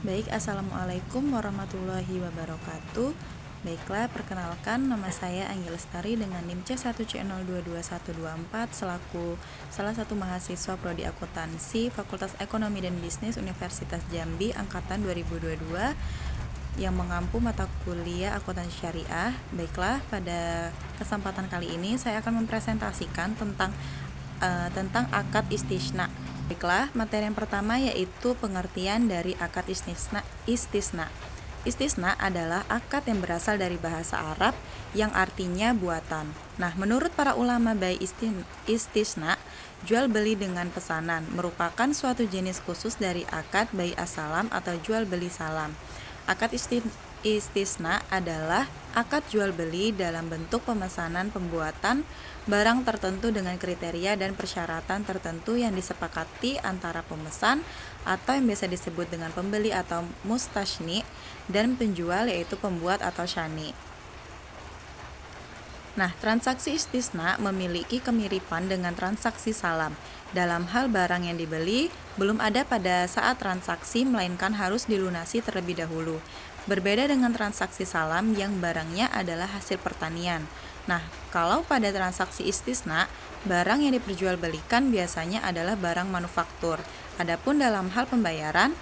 Baik, Assalamualaikum warahmatullahi wabarakatuh. Baiklah, perkenalkan nama saya Anggi Lestari dengan NIM C1C022124 selaku salah satu mahasiswa Prodi Akuntansi Fakultas Ekonomi dan Bisnis Universitas Jambi Angkatan 2022 yang mengampu mata kuliah akuntansi syariah. Baiklah, pada kesempatan kali ini saya akan mempresentasikan tentang akad istisna. Baiklah, materi yang pertama yaitu pengertian dari akad istisna. Istisna adalah akad yang berasal dari bahasa Arab yang artinya buatan. Nah, menurut para ulama bai istisna, jual beli dengan pesanan merupakan suatu jenis khusus dari akad bai as-salam atau jual beli salam. Akad istisna adalah akad jual beli dalam bentuk pemesanan pembuatan barang tertentu dengan kriteria dan persyaratan tertentu yang disepakati antara pemesan atau yang biasa disebut dengan pembeli atau mustashni dan penjual yaitu pembuat atau syani. Nah, transaksi istisna memiliki kemiripan dengan transaksi salam. Dalam hal barang yang dibeli, belum ada pada saat transaksi melainkan harus dilunasi terlebih dahulu. Berbeda dengan transaksi salam yang barangnya adalah hasil pertanian. Nah, kalau pada transaksi istisna, barang yang diperjualbelikan biasanya adalah barang manufaktur. Adapun dalam hal pembayaran,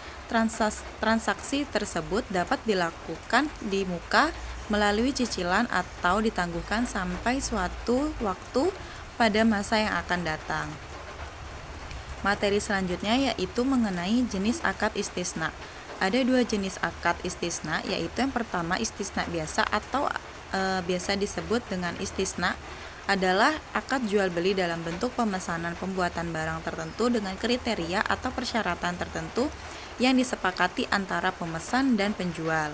transaksi tersebut dapat dilakukan di muka melalui cicilan atau ditangguhkan sampai suatu waktu pada masa yang akan datang. Materi selanjutnya yaitu mengenai jenis akad istisna. Ada dua jenis akad istisna, yaitu yang pertama istisna biasa atau biasa disebut dengan istisna adalah akad jual beli dalam bentuk pemesanan pembuatan barang tertentu dengan kriteria atau persyaratan tertentu yang disepakati antara pemesan dan penjual.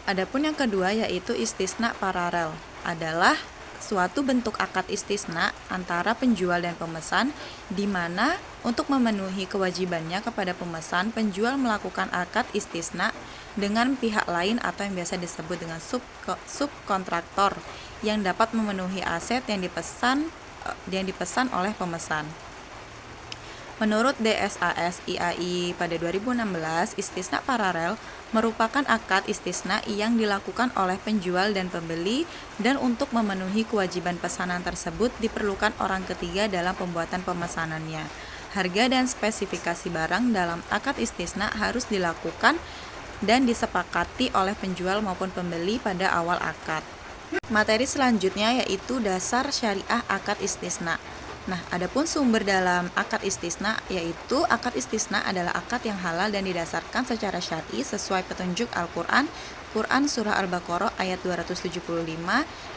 Adapun yang kedua yaitu istisna paralel adalah suatu bentuk akad istisna antara penjual dan pemesan di mana untuk memenuhi kewajibannya kepada pemesan, penjual melakukan akad istisna dengan pihak lain atau yang biasa disebut dengan subkontraktor yang dapat memenuhi aset yang dipesan oleh pemesan. Menurut DSAS IAI pada 2016, istisna paralel merupakan akad istisna yang dilakukan oleh penjual dan pembeli dan untuk memenuhi kewajiban pesanan tersebut diperlukan orang ketiga dalam pembuatan pemesanannya. Harga dan spesifikasi barang dalam akad istisna harus dilakukan dan disepakati oleh penjual maupun pembeli pada awal akad. Materi selanjutnya yaitu dasar syariah akad istisna. Nah, adapun sumber dalam akad istisna yaitu akad istisna adalah akad yang halal dan didasarkan secara syar'i sesuai petunjuk Al-Qur'an, Surah Al-Baqarah ayat 275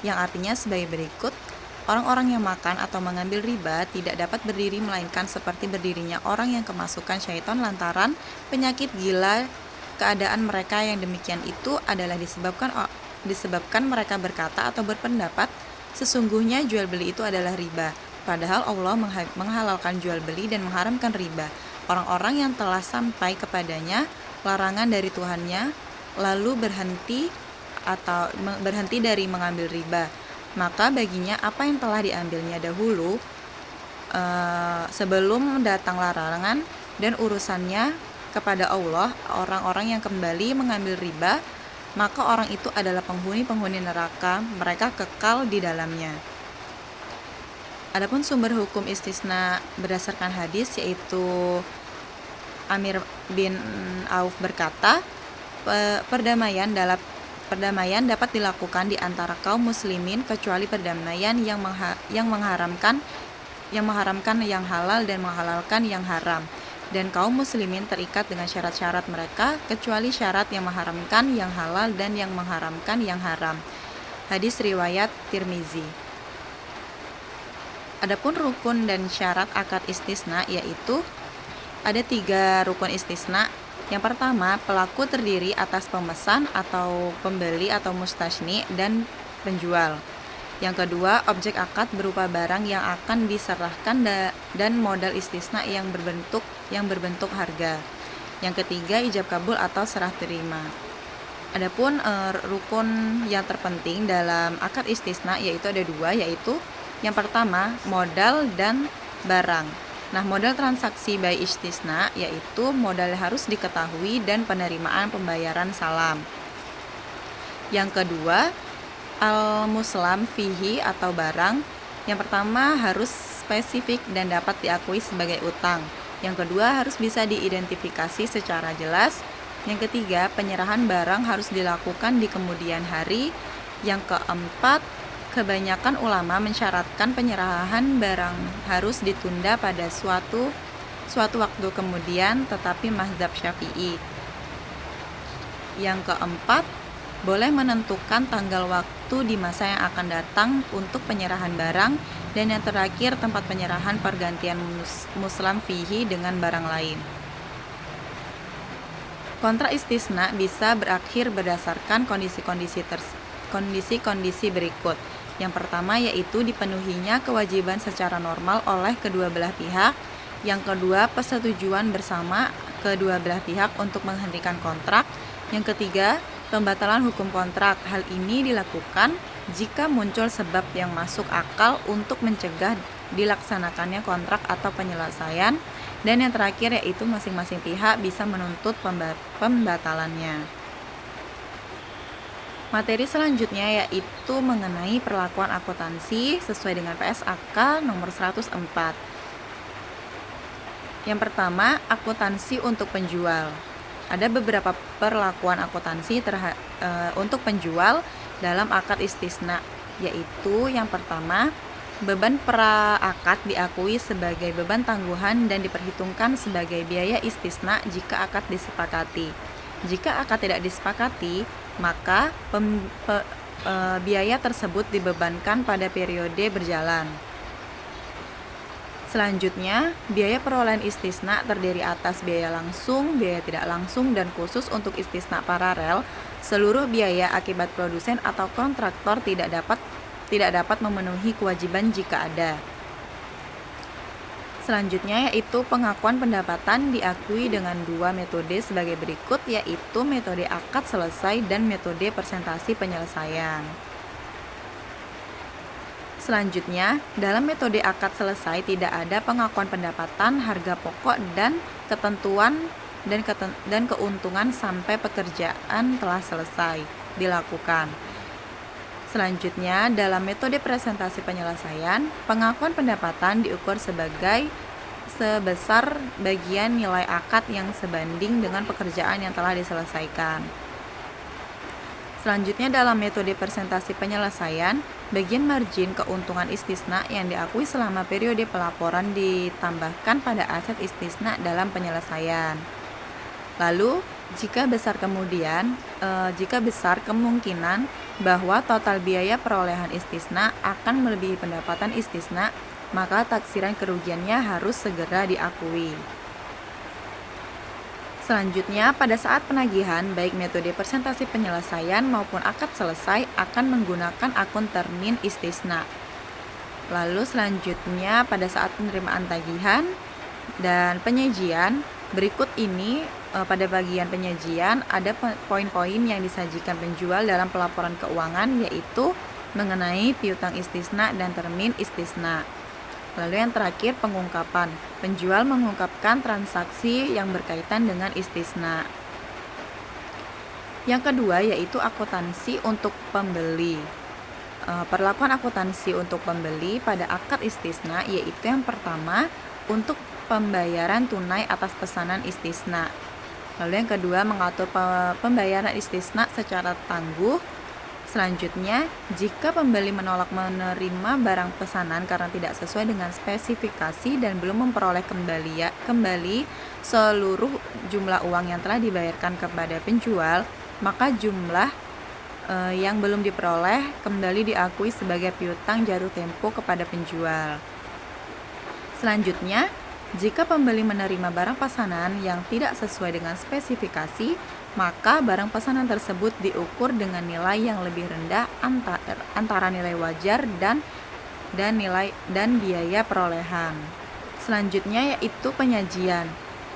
yang artinya sebagai berikut. Orang-orang yang makan atau mengambil riba tidak dapat berdiri melainkan seperti berdirinya orang yang kemasukan syaitan lantaran penyakit gila. Keadaan mereka yang demikian itu adalah disebabkan mereka berkata atau berpendapat sesungguhnya jual beli itu adalah riba. Padahal Allah menghalalkan jual beli dan mengharamkan riba. Orang-orang yang telah sampai kepadanya larangan dari Tuhannya lalu berhenti dari mengambil riba, maka baginya apa yang telah diambilnya dahulu sebelum datang larangan dan urusannya kepada Allah. Orang-orang yang kembali mengambil riba, maka orang itu adalah penghuni neraka, mereka kekal di dalamnya. Adapun sumber hukum istisna berdasarkan hadis yaitu Amir bin Auf berkata, perdamaian dapat dilakukan di antara kaum muslimin kecuali perdamaian yang mengharamkan yang halal dan menghalalkan yang haram, dan kaum muslimin terikat dengan syarat-syarat mereka kecuali syarat yang mengharamkan yang halal dan yang mengharamkan yang haram. Hadis riwayat Tirmizi. Adapun rukun dan syarat akad istisna yaitu ada 3 rukun istisna. Yang pertama, pelaku terdiri atas pemesan atau pembeli atau mustashni dan penjual. Yang kedua, objek akad berupa barang yang akan diserahkan dan modal istisna yang berbentuk harga. Yang ketiga, ijab kabul atau serah terima. Adapun rukun yang terpenting dalam akad istisna yaitu ada 2, yaitu yang pertama modal dan barang. Nah, modal transaksi by istisna yaitu modal harus diketahui dan penerimaan pembayaran salam. Yang kedua, al-muslam fihi atau barang. Yang pertama harus spesifik dan dapat diakui sebagai utang. Yang kedua harus bisa diidentifikasi secara jelas. Yang ketiga, penyerahan barang harus dilakukan di kemudian hari. Yang keempat, kebanyakan ulama mensyaratkan penyerahan barang harus ditunda pada suatu waktu kemudian, tetapi mazhab Syafi'i. Yang keempat, boleh menentukan tanggal waktu di masa yang akan datang untuk penyerahan barang. Dan yang terakhir, tempat penyerahan pergantian muslam fihi dengan barang lain. Kontrak istisna bisa berakhir berdasarkan kondisi-kondisi berikut. Yang pertama yaitu dipenuhinya kewajiban secara normal oleh kedua belah pihak. Yang kedua, persetujuan bersama kedua belah pihak untuk menghentikan kontrak. Yang ketiga, pembatalan hukum kontrak. Hal ini dilakukan jika muncul sebab yang masuk akal untuk mencegah dilaksanakannya kontrak atau penyelesaian. Dan yang terakhir yaitu masing-masing pihak bisa menuntut pembatalannya. Materi selanjutnya yaitu mengenai perlakuan akuntansi sesuai dengan PSAK nomor 104. Yang pertama, akuntansi untuk penjual. Ada beberapa perlakuan akuntansi untuk penjual dalam akad istisna, yaitu yang pertama, beban pra-akad diakui sebagai beban tangguhan dan diperhitungkan sebagai biaya istisna jika akad disepakati. Jika akad tidak disepakati, maka biaya tersebut dibebankan pada periode berjalan. Selanjutnya, biaya perolehan istisna terdiri atas biaya langsung, biaya tidak langsung, dan khusus untuk istisna paralel, seluruh biaya akibat produsen atau kontraktor tidak dapat memenuhi kewajiban jika ada. Selanjutnya yaitu pengakuan pendapatan diakui dengan dua metode sebagai berikut, yaitu metode akad selesai dan metode presentasi penyelesaian. Selanjutnya, dalam metode akad selesai tidak ada pengakuan pendapatan, harga pokok, dan ketentuan dan keuntungan sampai pekerjaan telah selesai dilakukan. Selanjutnya, dalam metode presentasi penyelesaian, pengakuan pendapatan diukur sebesar bagian nilai akad yang sebanding dengan pekerjaan yang telah diselesaikan. Selanjutnya, dalam metode presentasi penyelesaian, bagian margin keuntungan istisna yang diakui selama periode pelaporan ditambahkan pada aset istisna dalam penyelesaian. Lalu, jika besar kemungkinan bahwa total biaya perolehan istisna akan melebihi pendapatan istisna, maka taksiran kerugiannya harus segera diakui. Selanjutnya, pada saat penagihan, baik metode presentasi penyelesaian maupun akad selesai akan menggunakan akun termin istisna. Lalu selanjutnya, pada saat penerimaan tagihan dan penyajian, berikut ini pada bagian penyajian ada poin-poin yang disajikan penjual dalam pelaporan keuangan, yaitu mengenai piutang istisna dan termin istisna. Lalu yang terakhir, pengungkapan. Penjual mengungkapkan transaksi yang berkaitan dengan istisna. Yang kedua yaitu akuntansi untuk pembeli. Perlakuan akuntansi untuk pembeli pada akad istisna yaitu yang pertama, untuk pembayaran tunai atas pesanan istisna. Lalu yang kedua, mengatur pembayaran istisna secara tangguh. Selanjutnya, jika pembeli menolak menerima barang pesanan karena tidak sesuai dengan spesifikasi dan belum memperoleh kembali seluruh jumlah uang yang telah dibayarkan kepada penjual, maka jumlah yang belum diperoleh kembali diakui sebagai piutang jatuh tempo kepada penjual. Selanjutnya, jika pembeli menerima barang pesanan yang tidak sesuai dengan spesifikasi, maka barang pesanan tersebut diukur dengan nilai yang lebih rendah antara nilai wajar dan biaya perolehan. Selanjutnya yaitu penyajian.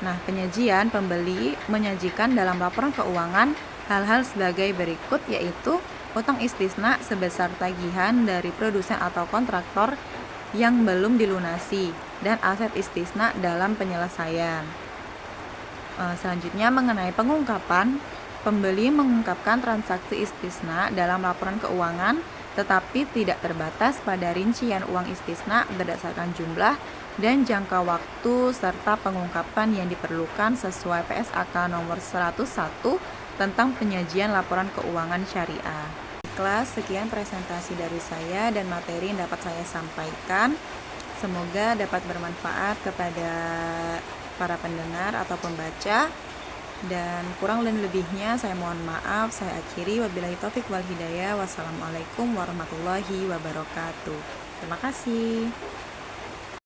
Nah, penyajian, pembeli menyajikan dalam laporan keuangan hal-hal sebagai berikut, yaitu utang istisna sebesar tagihan dari produsen atau kontraktor yang belum dilunasi dan aset istisna dalam penyelesaian. Selanjutnya mengenai pengungkapan, pembeli mengungkapkan transaksi istisna dalam laporan keuangan tetapi tidak terbatas pada rincian uang istisna berdasarkan jumlah dan jangka waktu serta pengungkapan yang diperlukan sesuai PSAK nomor 101 tentang penyajian laporan keuangan syariah. Kelas, sekian presentasi dari saya dan materi yang dapat saya sampaikan. Semoga dapat bermanfaat kepada para pendengar atau pembaca. Dan kurang dan lebihnya saya mohon maaf. Saya akhiri, wabillahi taufik wal hidayah. Wassalamualaikum warahmatullahi wabarakatuh. Terima kasih.